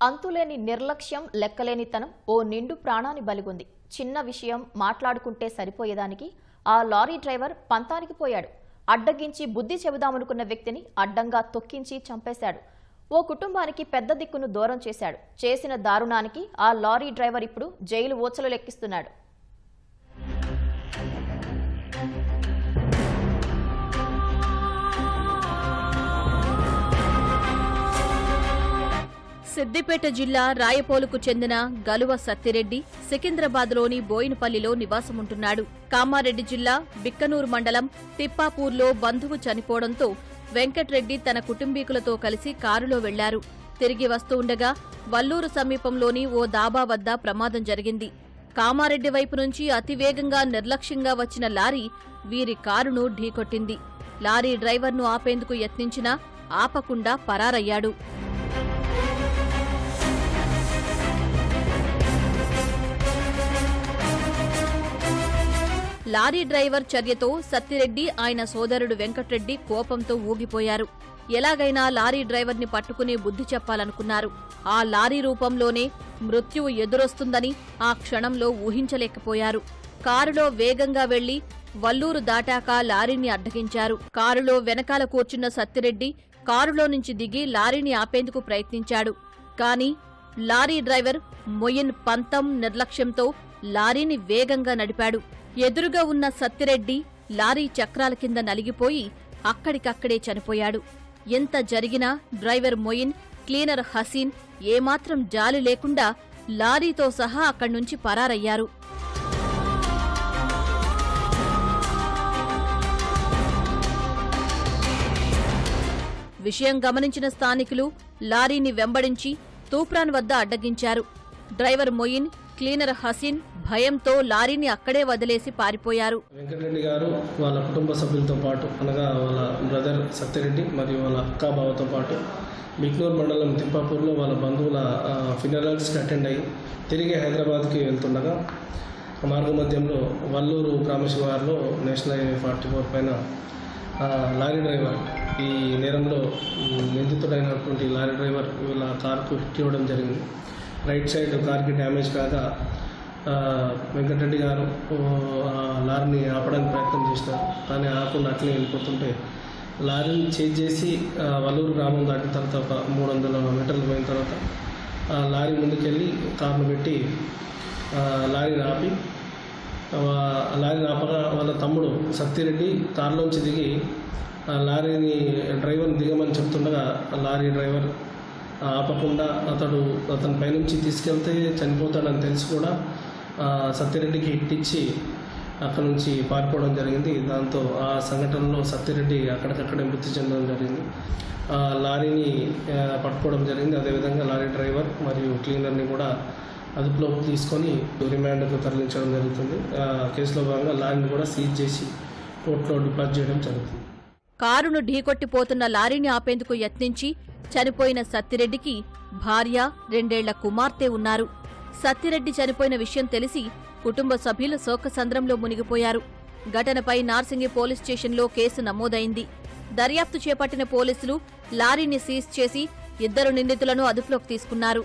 అంతులేని నిర్లక్ష్యం, లెక్కలేనితనం ఓ నిండు ప్రాణాన్ని బలిగొంది. చిన్న విషయం మాట్లాడుకుంటే సరిపోయేదానికి ఆ లారీ డ్రైవర్ పంతానికి పోయాడు. అడ్డగించి బుద్ధి చెబుదామనుకున్న వ్యక్తిని అడ్డంగా తొక్కించి చంపేశాడు. ఓ కుటుంబానికి పెద్ద దిక్కును దూరం చేశాడు. చేసిన దారుణానికి ఆ లారీ డ్రైవర్ ఇప్పుడు జైలు ఊచలు లెక్కిస్తున్నాడు. సిద్దిపేట జిల్లా రాయపోలుకు చెందిన గలువ సత్తిరెడ్డి సికింద్రాబాద్లోని బోయినపల్లిలో నివాసముంటున్నాడు. కామారెడ్డి జిల్లా బిక్కనూరు మండలం తిప్పాపూర్లో బంధువు చనిపోవడంతో వెంకట్రెడ్డి తన కుటుంబీకులతో కలిసి కారులో వెళ్లారు. తిరిగి వస్తూ ఉండగా వల్లూరు సమీపంలోని ఓ దాబా వద్ద ప్రమాదం జరిగింది. కామారెడ్డి వైపు నుంచి అతివేగంగా నిర్లక్ష్యంగా వచ్చిన లారీ వీరి కారును ఢీకొట్టింది. లారీ డ్రైవర్ను ఆపేందుకు యత్నించినా ఆపకుండా పరారయ్యాడు. లారీ డ్రైవర్ చర్యతో సత్తిరెడ్డి, ఆయన సోదరుడు వెంకట్రెడ్డి కోపంతో ఊగిపోయారు. ఎలాగైనా లారీ డ్రైవర్ని పట్టుకుని బుద్ధి చెప్పాలనుకున్నారు. ఆ లారీ రూపంలోనే మృత్యువు ఎదురొస్తుందని ఆ క్షణంలో ఊహించలేకపోయారు. కారులో వేగంగా వెళ్లి వల్లూరు దాటాక లారీని అడ్డగించారు. కారులో వెనకాల కూర్చున్న సత్తిరెడ్డి కారులో నుంచి దిగి లారీని ఆపేందుకు ప్రయత్నించాడు. కాని లారీ డ్రైవర్ మొయిన్ పంతం, నిర్లక్ష్యంతో లారీని వేగంగా నడిపాడు. ఎదురుగా ఉన్న సత్తిరెడ్డి లారీ చక్రాల కింద నలిగిపోయి అక్కడికక్కడే చనిపోయాడు. ఎంత జరిగినా డ్రైవర్ మొయిన్, క్లీనర్ హసీన్ ఏమాత్రం జాలి లేకుండా లారీతో సహా అక్కడ్నుంచి పరారయ్యారు. విషయం గమనించిన స్థానికులు లారీని వెంబడించి తూప్రాన్ వద్ద అడ్డగించారు. డ్రైవర్ మొయిన్, క్లీనర్ హసీన్ భయంతో లారీని అక్కడే వదిలేసి పారిపోయారు. వెంకటరెడ్డి గారు వాళ్ళ కుటుంబ సభ్యులతో పాటు, అనగా వాళ్ళ బ్రదర్ సత్యరెడ్డి మరియు వాళ్ళ అక్క బావతో పాటు బిక్నూరు మండలం తిప్పాపూర్లో వాళ్ళ బంధువుల ఫినరల్స్కి అటెండ్ అయ్యి తిరిగి హైదరాబాద్కి వెళ్తుండగా మార్గ మధ్యంలో వల్లూరు కామశివార్లో నేషనల్ హైవే 44 పైన లారీ డ్రైవర్, ఈ నేరంలో నిందితుడైనటువంటి లారీ డ్రైవర్ వీళ్ళ కారుకు హిట్ ఇవ్వడం జరిగింది. రైట్ సైడ్ కార్కి డ్యామేజ్ కాగా వెంకటరెడ్డి గారు లారీని ఆపడానికి ప్రయత్నం చేసినారు. కానీ ఆపకుండా అట్లే వెళ్ళిపోతుంటే లారీని చేజ్ చేసి వల్లూరు గ్రామం దాటిన తర్వాత ఒక 300 మీటర్లు పోయిన తర్వాత లారీ ముందుకెళ్ళి కారును పెట్టి లారీని ఆపి ఆపగా వాళ్ళ తమ్ముడు సత్తిరెడ్డి కారులోంచి దిగి లారీని డ్రైవర్ని దిగమని చెప్తుండగా లారీ డ్రైవర్ ఆపకుండా అతని పైనుంచి తీసుకెళ్తే చనిపోతాడని తెలిసి కూడా సత్తిరెడ్డికి హిట్ ఇచ్చి అక్కడ నుంచి పారిపోవడం జరిగింది. దాంతో ఆ సంఘటనలో సత్తిరెడ్డి అక్కడికక్కడే మృతి చెందడం జరిగింది. లారీని పట్టుకోవడం జరిగింది. అదేవిధంగా లారీ డ్రైవర్ మరియు క్లీనర్ని కూడా అదుపులోకి తీసుకొని రిమాండ్కు తరలించడం జరుగుతుంది. కేసులో భాగంగా లారీని కూడా సీజ్ చేసి కోర్టులో డిపాజిట్ చేయడం జరుగుతుంది. కారును ఢీకొట్టిపోతున్న లారీని ఆపేందుకు యత్నించి చనిపోయిన సత్తిరెడ్డికి భార్య, 2 ఏళ్ల కుమార్తె ఉన్నారు. సత్తిరెడ్డి చనిపోయిన విషయం తెలిసి కుటుంబ సభ్యులు శోకసంద్రంలో మునిగిపోయారు. ఘటనపై నార్సింగి పోలీస్ స్టేషన్లో కేసు నమోదైంది. దర్యాప్తు చేపట్టిన పోలీసులు లారీని సీజ్ చేసి 2 నిందితులను అదుపులోకి తీసుకున్నారు.